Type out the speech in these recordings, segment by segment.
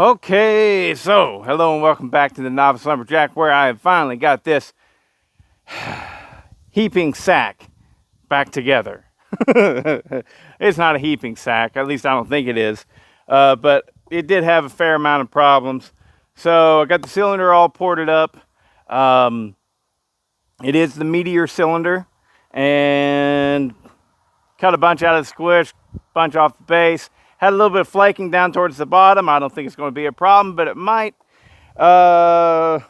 Okay, so hello and welcome back to the Novice Lumberjack, where I have finally got this heaping sack back together. It's not a heaping sack, at least I don't think it is, but it did have a fair amount of problems. So I got the cylinder all ported up. It is the Meteor cylinder, and cut a bunch out of the squish, bunch off the base. Had a little bit of flaking down towards the bottom. I don't think it's going to be a problem, but it might. What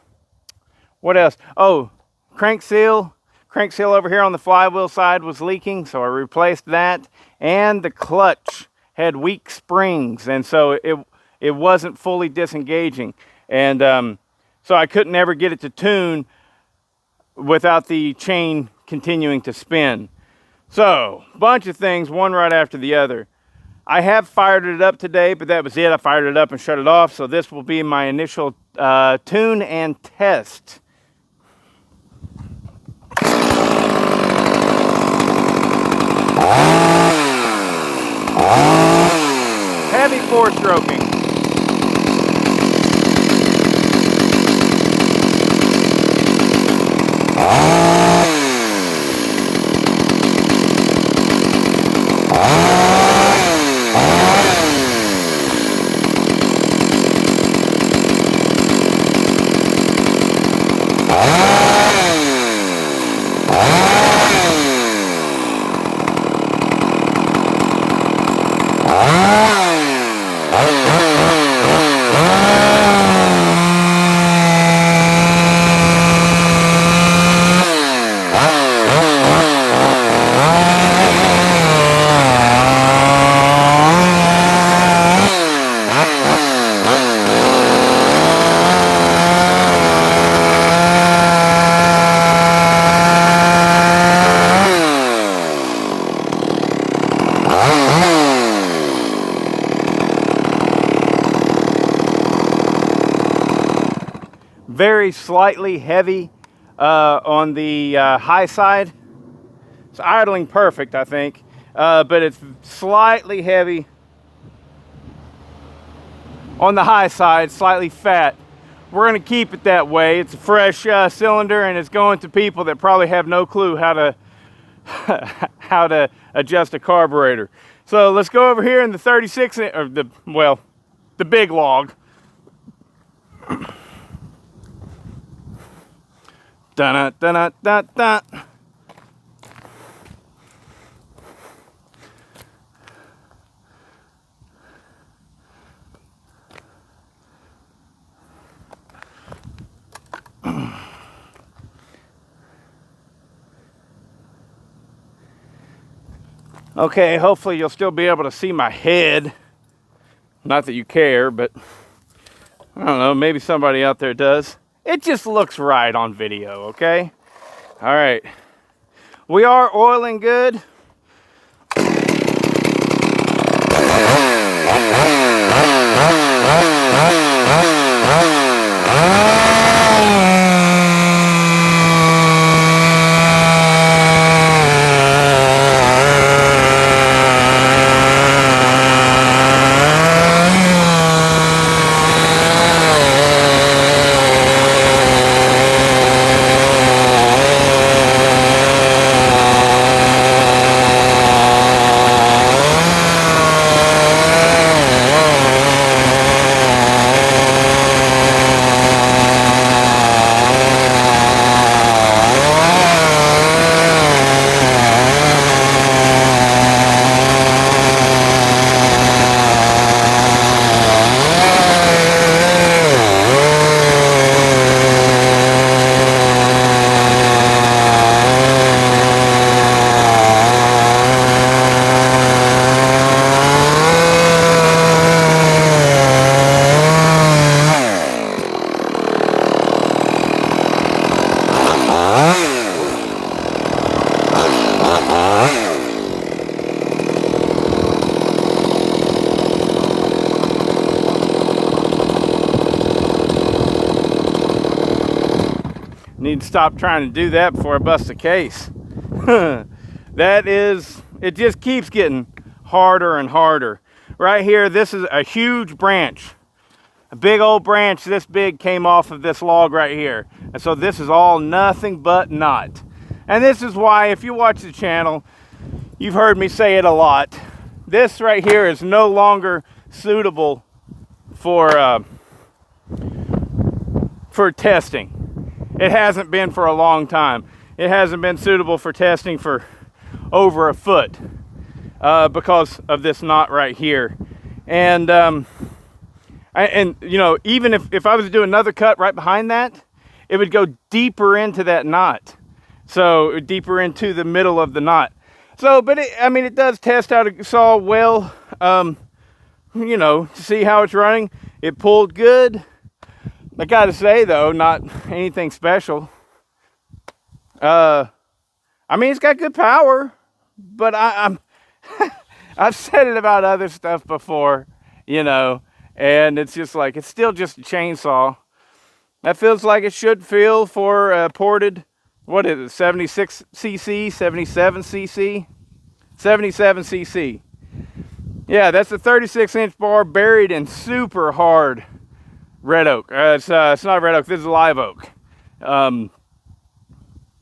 else? Oh, crank seal. Crank seal over here on the flywheel side was leaking, so I replaced that. And the clutch had weak springs, and so it wasn't fully disengaging. And so I couldn't ever get it to tune without the chain continuing to spin. So, bunch of things, one right after the other. I have fired it up today, but that was it. I fired it up and shut it off. So this will be my initial tune and test. Heavy four-stroking. Very slightly heavy on the high side. It's idling perfect, I think, but it's slightly heavy on the high side, slightly fat. We're going to keep it that way. It's a fresh cylinder, and it's going to people that probably have no clue how to how to adjust a carburetor. So let's go over here in the 36, or the big log. Dun dun dun dun dun. Okay, hopefully you'll still be able to see my head. Not that you care, but I don't know, maybe somebody out there does. It just looks right on video, okay? All right. We are oiling good. Need to stop trying to do that before I bust the case. It just keeps getting harder and harder. Right here, this is a huge branch a big old branch this big came off of this log right here. And so this is all nothing but knot. And this is why, if you watch the channel, you've heard me say it a lot. This right here is no longer suitable for testing. It hasn't been for a long time. It hasn't been suitable for testing for over a foot because of this knot right here. And you know, even if I was to do another cut right behind that, it would go deeper into that knot. So deeper into the middle of the knot. So, but I mean, it does test out a saw well, you know, to see how it's running. It pulled good. I gotta say though, not anything special. I mean, it's got good power, but I'm I've said it about other stuff before, you know, and it's just like, it's still just a chainsaw. That feels like it should feel for ported, what is it, 76 cc, 77 cc, 77 cc. Yeah, that's a 36-inch bar buried in super hard red oak. It's not red oak, this is live oak.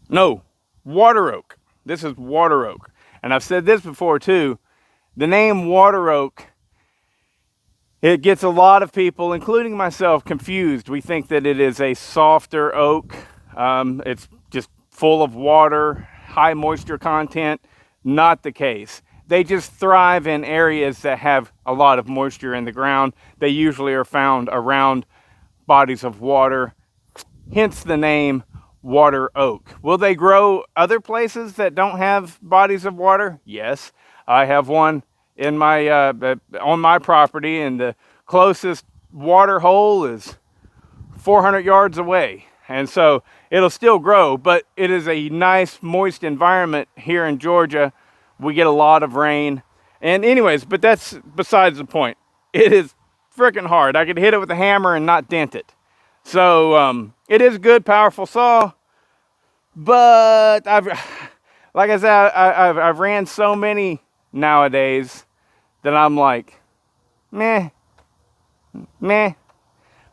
No, water oak. This is water oak. And I've said this before too. The name water oak, it gets a lot of people, including myself, confused. We think that it is a softer oak. It's just full of water, high moisture content. Not the case. They just thrive in areas that have a lot of moisture in the ground. They usually are found around bodies of water, hence the name water oak. Will they grow other places that don't have bodies of water? Yes. I have one in my on my property, and the closest water hole is 400 yards away. And so it'll still grow, but it is a nice moist environment here in Georgia. We get a lot of rain. And anyways, but that's besides the point. It is freaking hard. I could hit it with a hammer and not dent it. So it is a good, powerful saw. But like I said, I've ran so many nowadays that I'm like, meh.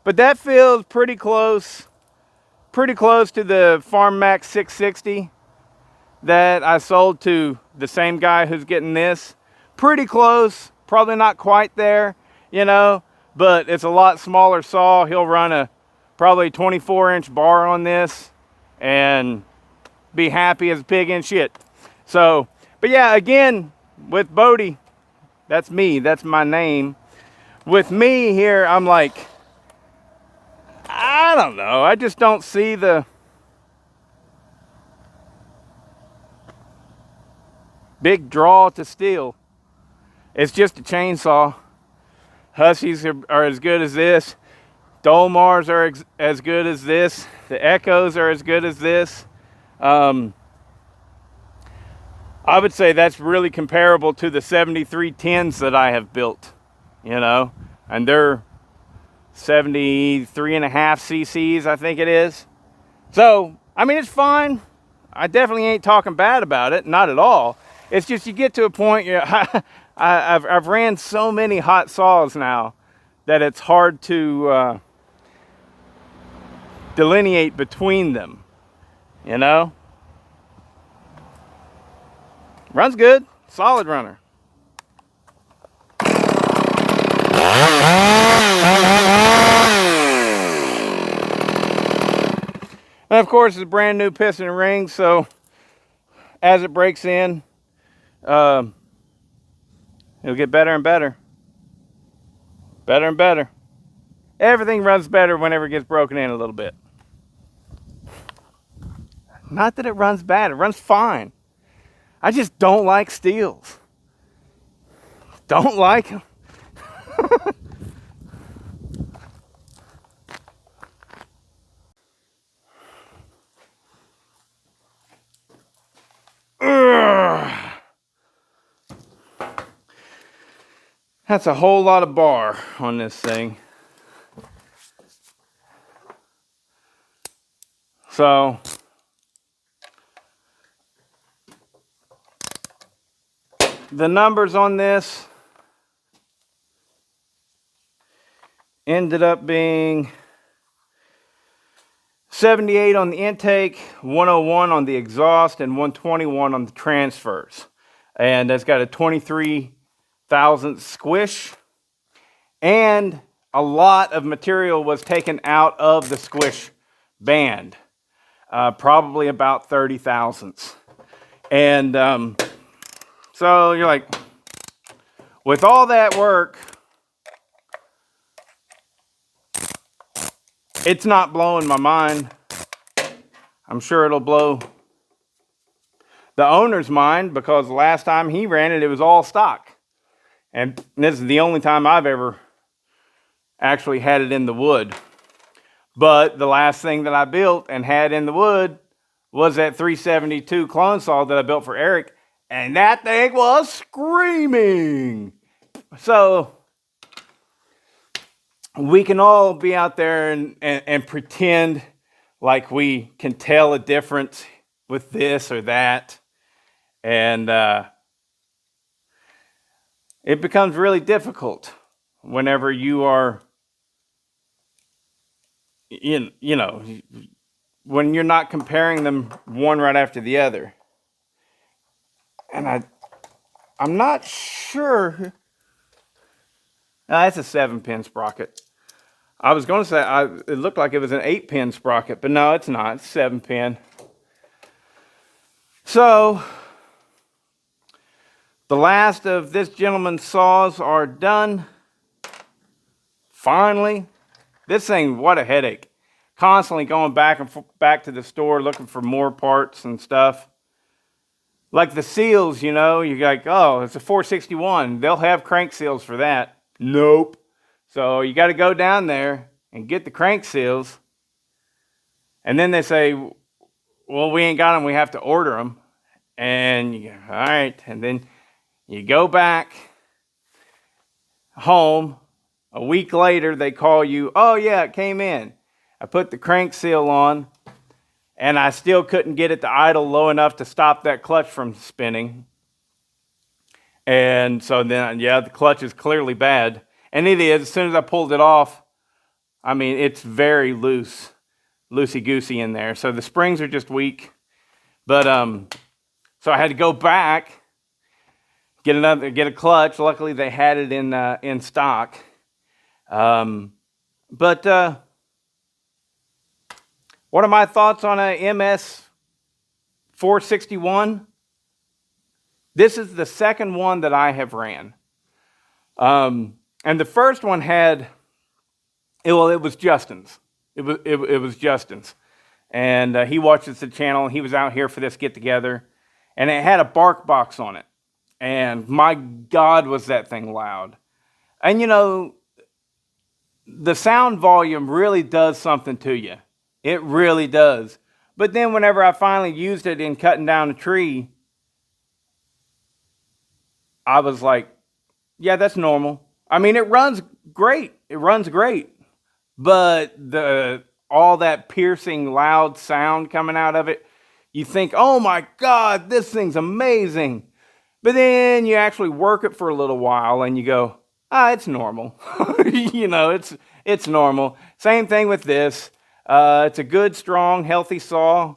But that feels pretty close to the Farm Max 660 that I sold to the same guy who's getting this. Pretty close, probably not quite there, you know, but it's a lot smaller saw. He'll run a probably 24-inch bar on this and be happy as a pig in shit. So, but yeah, again, with Bodie, that's me, that's my name. With me here, I'm like, I don't know, I just don't see the big draw to Stihl. It's just a chainsaw. Huskies are as good as this. Dolmars are as good as this. The Echoes are as good as this. I would say that's really comparable to the 7310s that I have built, you know, and they're 73.5 cc's, I think it is. So, I mean, it's fine. I definitely ain't talking bad about it, not at all. It's just you get to a point, you know, I've ran so many hot saws now that it's hard to delineate between them, you know. Runs good, solid runner. And of course, it's a brand new piston and ring, so as it breaks in, it'll get better and better. Better and better. Everything runs better whenever it gets broken in a little bit. Not that it runs bad, it runs fine. I just don't like Stihls. Don't like them. That's a whole lot of bar on this thing. So the numbers on this, ended up being 78 on the intake, 101 on the exhaust, and 121 on the transfers. And that's got a 23,000 squish. And a lot of material was taken out of the squish band. Probably about 30 thousandths. And so you're like, with all that work, it's not blowing my mind. I'm sure it'll blow the owner's mind, because the last time he ran it, it was all stock. And this is the only time I've ever actually had it in the wood. But the last thing that I built and had in the wood was that 372 clone saw that I built for Eric. And that thing was screaming. So we can all be out there and pretend like we can tell a difference with this or that. And it becomes really difficult whenever you are, you know, when you're not comparing them one right after the other. And I'm not sure. That's a 7-pin sprocket. I was going to say it looked like it was an 8-pin sprocket, but no, it's not. It's 7-pin. So the last of this gentleman's saws are done. Finally. This thing, what a headache. Constantly going back and back to the store looking for more parts and stuff. Like the seals, you know, you're like, oh, it's a 461. They'll have crank seals for that. Nope. So you got to go down there and get the crank seals. And then they say, well, we ain't got them. We have to order them. And you go, all right. And then you go back home. A week later, they call you, oh, yeah, it came in. I put the crank seal on, and I still couldn't get it to idle low enough to stop that clutch from spinning. And so then, yeah, the clutch is clearly bad. And it is. As soon as I pulled it off, I mean, it's very loose, loosey-goosey in there. So the springs are just weak. But so I had to go back, get a clutch. Luckily, they had it in stock. But what are my thoughts on a MS461? This is the second one that I have ran. And the first one had, it was Justin's. It was Justin's. And he watches the channel. He was out here for this get-together. And it had a bark box on it. And my God, was that thing loud. And you know, the sound volume really does something to you. It really does. But then whenever I finally used it in cutting down a tree, I was like, yeah, that's normal. I mean, it runs great. It runs great. But all that piercing, loud sound coming out of it, you think, oh my God, this thing's amazing. But then you actually work it for a little while and you go, it's normal. You know, it's normal. Same thing with this. It's a good, strong, healthy saw.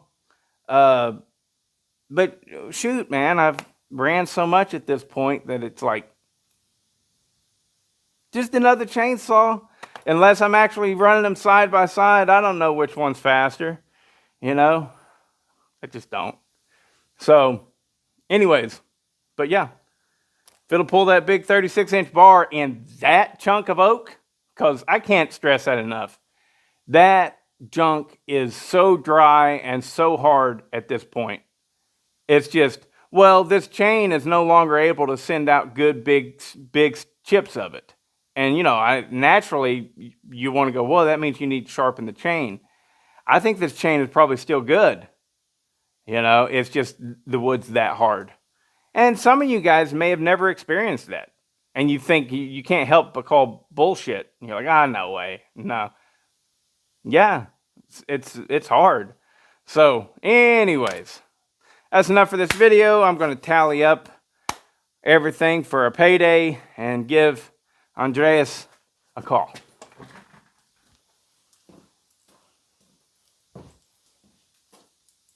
But shoot, man, I've ran so much at this point that it's like just another chainsaw. Unless I'm actually running them side by side, I don't know which one's faster. You know, I just don't. So, anyways, but yeah. If it'll pull that big 36-inch bar in that chunk of oak, because I can't stress that enough. That junk is so dry and so hard at this point. It's just, well, this chain is no longer able to send out good big chips of it. And, you know, naturally, you want to go, well, that means you need to sharpen the chain. I think this chain is probably still good. You know, it's just the wood's that hard. And some of you guys may have never experienced that. And you think you can't help but call bullshit. You're like, no way. No. Yeah, it's hard. So, anyways, that's enough for this video. I'm going to tally up everything for a payday and give Andreas a call.